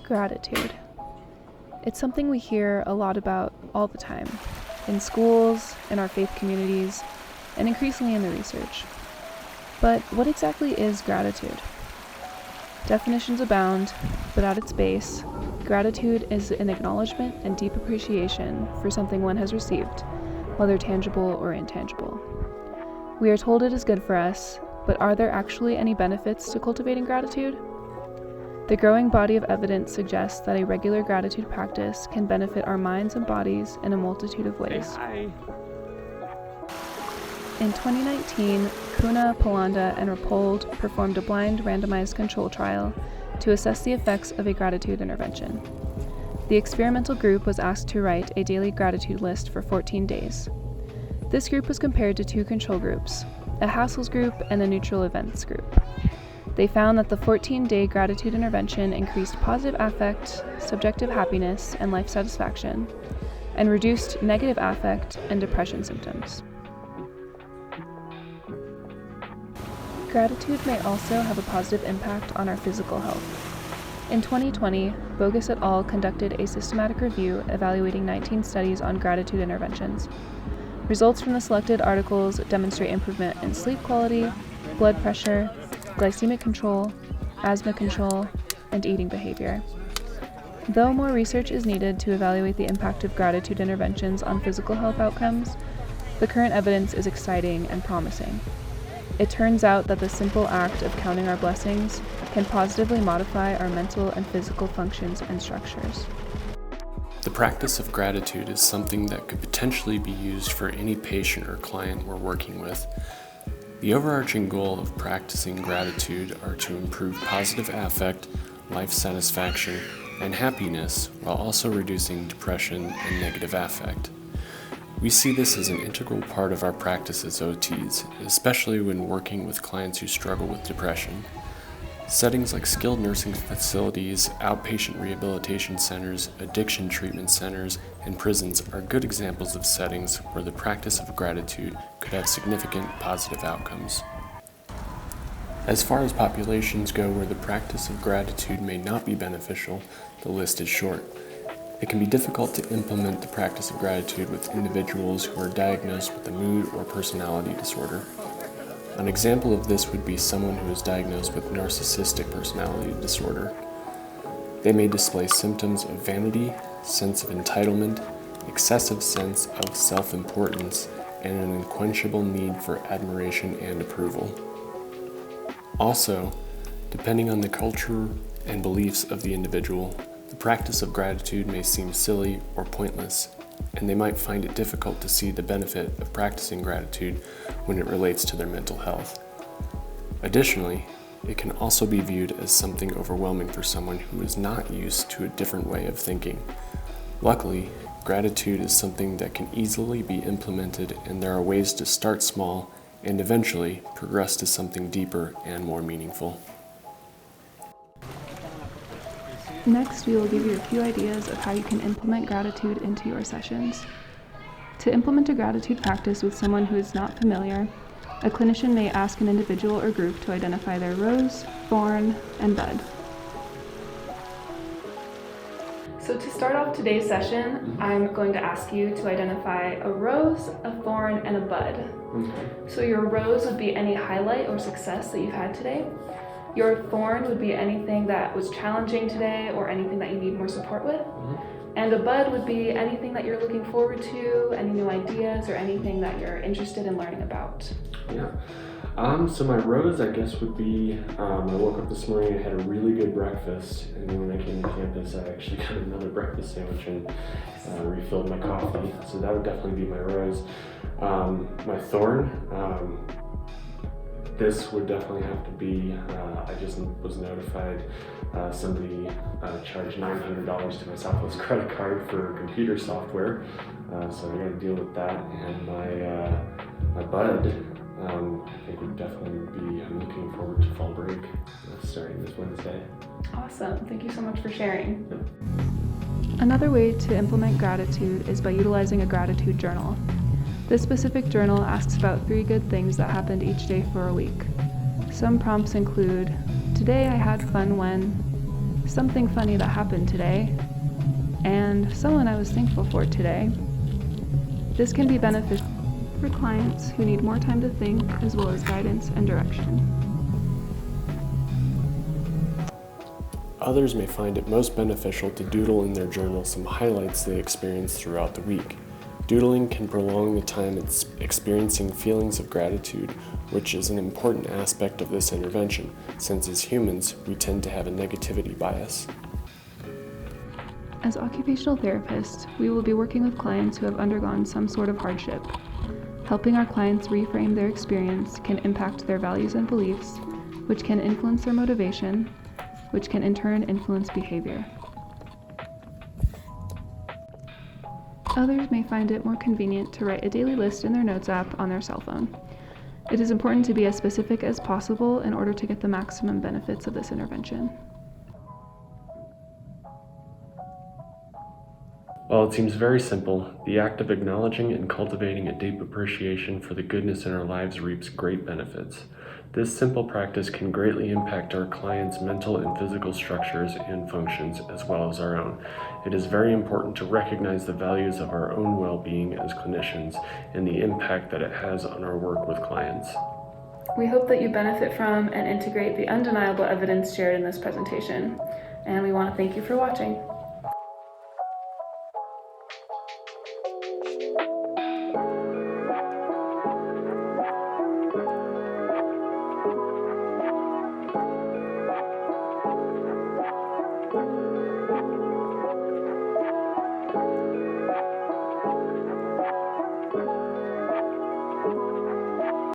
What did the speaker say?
Gratitude. It's something we hear a lot about all the time, in schools, in our faith communities, and increasingly in the research. But what exactly is gratitude? Definitions abound, but at its base, gratitude is an acknowledgement and deep appreciation for something one has received, whether tangible or intangible. We are told it is good for us, but are there actually any benefits to cultivating gratitude? The growing body of evidence suggests that a regular gratitude practice can benefit our minds and bodies in a multitude of ways. In 2019, Kuna, Polanda, and Rappold performed a blind randomized control trial to assess the effects of a gratitude intervention. The experimental group was asked to write a daily gratitude list for 14 days. This group was compared to two control groups, a Hassels group and a neutral events group. They found that the 14-day gratitude intervention increased positive affect, subjective happiness, and life satisfaction, and reduced negative affect and depression symptoms. Gratitude may also have a positive impact on our physical health. In 2020, Bogus et al. Conducted a systematic review evaluating 19 studies on gratitude interventions. Results from the selected articles demonstrate improvement in sleep quality, blood pressure, glycemic control, asthma control, and eating behavior. Though more research is needed to evaluate the impact of gratitude interventions on physical health outcomes, the current evidence is exciting and promising. It turns out that the simple act of counting our blessings can positively modify our mental and physical functions and structures. The practice of gratitude is something that could potentially be used for any patient or client we're working with. The overarching goal of practicing gratitude are to improve positive affect, life satisfaction, and happiness while also reducing depression and negative affect. We see this as an integral part of our practice as OTs, especially when working with clients who struggle with depression. Settings like skilled nursing facilities, outpatient rehabilitation centers, addiction treatment centers, and prisons are good examples of settings where the practice of gratitude could have significant positive outcomes. As far as populations go where the practice of gratitude may not be beneficial, the list is short. It can be difficult to implement the practice of gratitude with individuals who are diagnosed with a mood or personality disorder. An example of this would be someone who is diagnosed with narcissistic personality disorder. They may display symptoms of vanity, sense of entitlement, excessive sense of self-importance, and an unquenchable need for admiration and approval. Also, depending on the culture and beliefs of the individual, the practice of gratitude may seem silly or pointless, and they might find it difficult to see the benefit of practicing gratitude when it relates to their mental health. Additionally, it can also be viewed as something overwhelming for someone who is not used to a different way of thinking. Luckily, gratitude is something that can easily be implemented, and there are ways to start small and eventually progress to something deeper and more meaningful. Next, we will give you a few ideas of how you can implement gratitude into your sessions. To implement a gratitude practice with someone who is not familiar, a clinician may ask an individual or group to identify their rose, thorn, and bud. So to start off today's session, I'm going to ask you to identify a rose, a thorn, and a bud. So your rose would be any highlight or success that you've had today. Your thorn would be anything that was challenging today or anything that you need more support with. And a bud would be anything that you're looking forward to, any new ideas or anything that you're interested in learning about. Yeah. So my rose, I guess, would be, I woke up this morning, I had a really good breakfast, and then when I came to campus, I actually got another breakfast sandwich and refilled my coffee. So that would definitely be my rose. My thorn, this would definitely have to be, I just was notified somebody charged $900 to my Southwest credit card for computer software, so I got to deal with that. And my bud, I think would definitely be, I'm looking forward to fall break starting this Wednesday. Awesome, thank you so much for sharing. Yep. Another way to implement gratitude is by utilizing a gratitude journal. This specific journal asks about 3 good things that happened each day for a week. Some prompts include, today I had fun when, something funny that happened today, and someone I was thankful for today. This can be beneficial for clients who need more time to think, as well as guidance and direction. Others may find it most beneficial to doodle in their journal some highlights they experienced throughout the week. Doodling can prolong the time experiencing feelings of gratitude, which is an important aspect of this intervention, since as humans, we tend to have a negativity bias. As occupational therapists, we will be working with clients who have undergone some sort of hardship. Helping our clients reframe their experience can impact their values and beliefs, which can influence their motivation, which can in turn influence behavior. Others may find it more convenient to write a daily list in their Notes app on their cell phone. It is important to be as specific as possible in order to get the maximum benefits of this intervention. While it seems very simple, the act of acknowledging and cultivating a deep appreciation for the goodness in our lives reaps great benefits. This simple practice can greatly impact our clients' mental and physical structures and functions, as well as our own. It is very important to recognize the values of our own well-being as clinicians and the impact that it has on our work with clients. We hope that you benefit from and integrate the undeniable evidence shared in this presentation, and we want to thank you for watching.